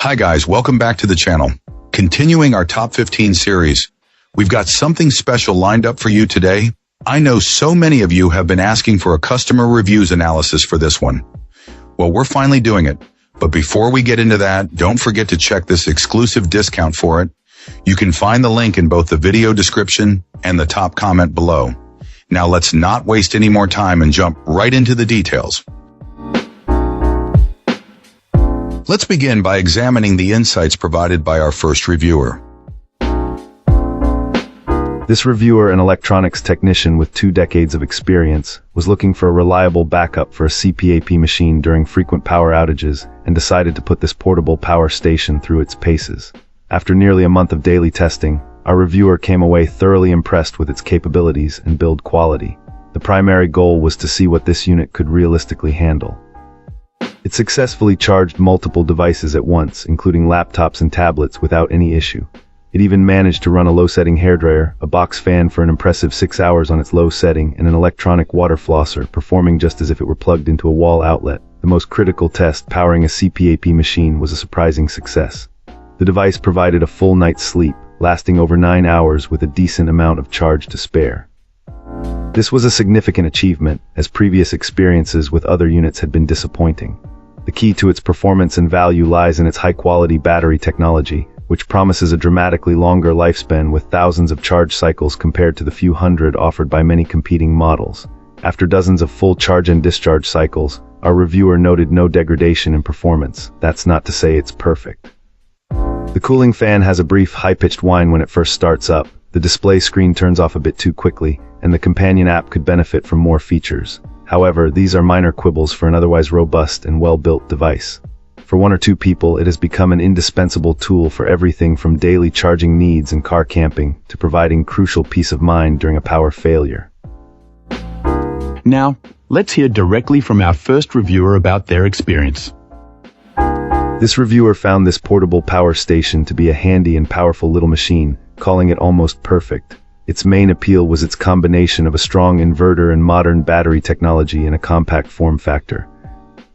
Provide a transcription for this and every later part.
Hi guys, welcome back to the channel. Continuing our top 15 series, we've got something special lined up for you today. I know so many of you have been asking for a customer reviews analysis for this one. Well, we're finally doing it. But before we get into that, don't forget to check this exclusive discount for it. You can find the link in both the video description and the top comment below. Now let's not waste any more time and jump right into the details. Let's begin by examining the insights provided by our first reviewer. This reviewer, an electronics technician with 2 decades of experience, was looking for a reliable backup for a CPAP machine during frequent power outages and decided to put this portable power station through its paces. After nearly a month of daily testing, our reviewer came away thoroughly impressed with its capabilities and build quality. The primary goal was to see what this unit could realistically handle. It successfully charged multiple devices at once, including laptops and tablets, without any issue. It even managed to run a low-setting hairdryer, a box fan for an impressive 6 hours on its low setting, and an electronic water flosser, performing just as if it were plugged into a wall outlet. The most critical test, powering a CPAP machine, was a surprising success. The device provided a full night's sleep, lasting over 9 hours with a decent amount of charge to spare. This was a significant achievement, as previous experiences with other units had been disappointing. The key to its performance and value lies in its high-quality battery technology, which promises a dramatically longer lifespan with thousands of charge cycles compared to the few hundred offered by many competing models. After dozens of full charge and discharge cycles, our reviewer noted no degradation in performance. That's not to say it's perfect. The cooling fan has a brief high-pitched whine when it first starts up, the display screen turns off a bit too quickly, and the companion app could benefit from more features. However, these are minor quibbles for an otherwise robust and well-built device. For 1 or 2 people, it has become an indispensable tool for everything from daily charging needs and car camping to providing crucial peace of mind during a power failure. Now, let's hear directly from our first reviewer about their experience. This reviewer found this portable power station to be a handy and powerful little machine, calling it almost perfect. Its main appeal was its combination of a strong inverter and modern battery technology in a compact form factor.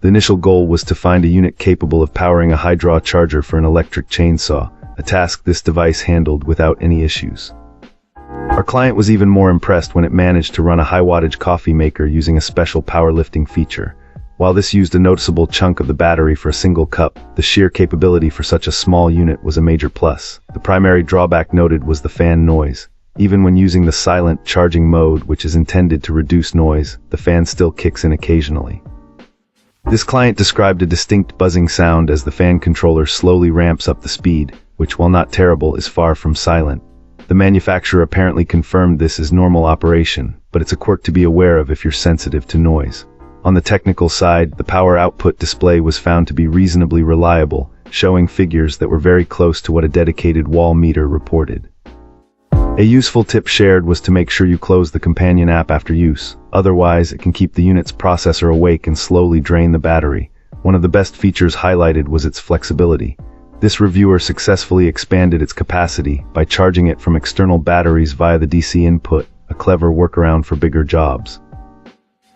The initial goal was to find a unit capable of powering a high-draw charger for an electric chainsaw, a task this device handled without any issues. Our client was even more impressed when it managed to run a high-wattage coffee maker using a special power lifting feature. While this used a noticeable chunk of the battery for a single cup, the sheer capability for such a small unit was a major plus. The primary drawback noted was the fan noise. Even when using the silent charging mode, which is intended to reduce noise, the fan still kicks in occasionally. This client described a distinct buzzing sound as the fan controller slowly ramps up the speed, which, while not terrible, is far from silent. The manufacturer apparently confirmed this as normal operation, but it's a quirk to be aware of if you're sensitive to noise. On the technical side, the power output display was found to be reasonably reliable, showing figures that were very close to what a dedicated wall meter reported. A useful tip shared was to make sure you close the companion app after use, otherwise it can keep the unit's processor awake and slowly drain the battery. One of the best features highlighted was its flexibility. This reviewer successfully expanded its capacity by charging it from external batteries via the DC input, a clever workaround for bigger jobs.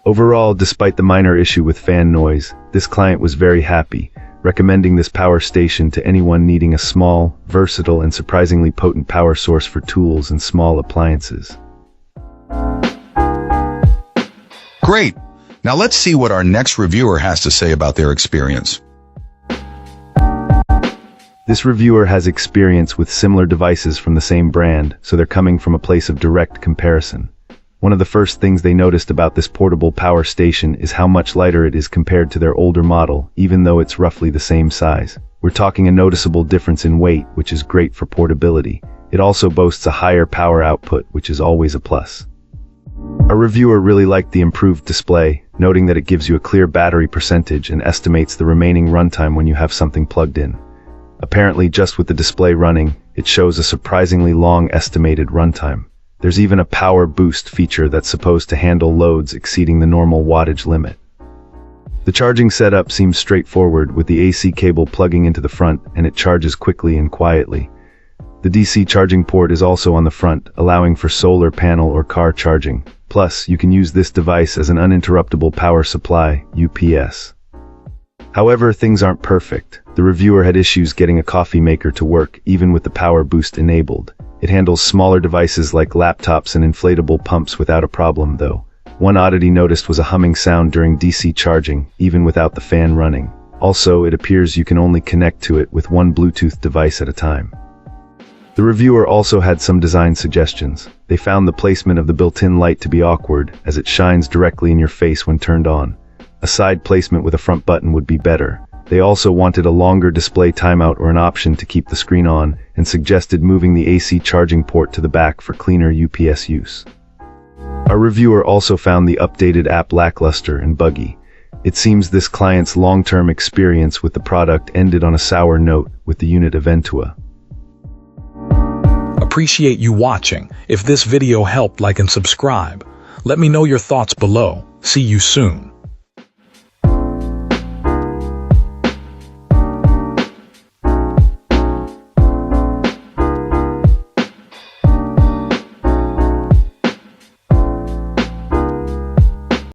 Overall, despite the minor issue with fan noise, this client was very happy, recommending this power station to anyone needing a small, versatile, and surprisingly potent power source for tools and small appliances. Great! Now let's see what our next reviewer has to say about their experience. This reviewer has experience with similar devices from the same brand, so they're coming from a place of direct comparison. One of the first things they noticed about this portable power station is how much lighter it is compared to their older model, even though it's roughly the same size. We're talking a noticeable difference in weight, which is great for portability. It also boasts a higher power output, which is always a plus. Our reviewer really liked the improved display, noting that it gives you a clear battery percentage and estimates the remaining runtime when you have something plugged in. Apparently, just with the display running, it shows a surprisingly long estimated runtime. There's even a power boost feature that's supposed to handle loads exceeding the normal wattage limit. The charging setup seems straightforward, with the AC cable plugging into the front, and it charges quickly and quietly. The DC charging port is also on the front, allowing for solar panel or car charging. Plus, you can use this device as an uninterruptible power supply, UPS. However, things aren't perfect. The reviewer had issues getting a coffee maker to work, even with the power boost enabled. It handles smaller devices like laptops and inflatable pumps without a problem, though. One oddity noticed was a humming sound during DC charging, even without the fan running. Also, it appears you can only connect to it with one Bluetooth device at a time. The reviewer also had some design suggestions. They found the placement of the built-in light to be awkward, as it shines directly in your face when turned on. A side placement with a front button would be better. They also wanted a longer display timeout or an option to keep the screen on, and suggested moving the AC charging port to the back for cleaner UPS use. Our reviewer also found the updated app lackluster and buggy. It seems this client's long-term experience with the product ended on a sour note with the unit Eventua. Appreciate you watching. If this video helped, like and subscribe. Let me know your thoughts below. See you soon.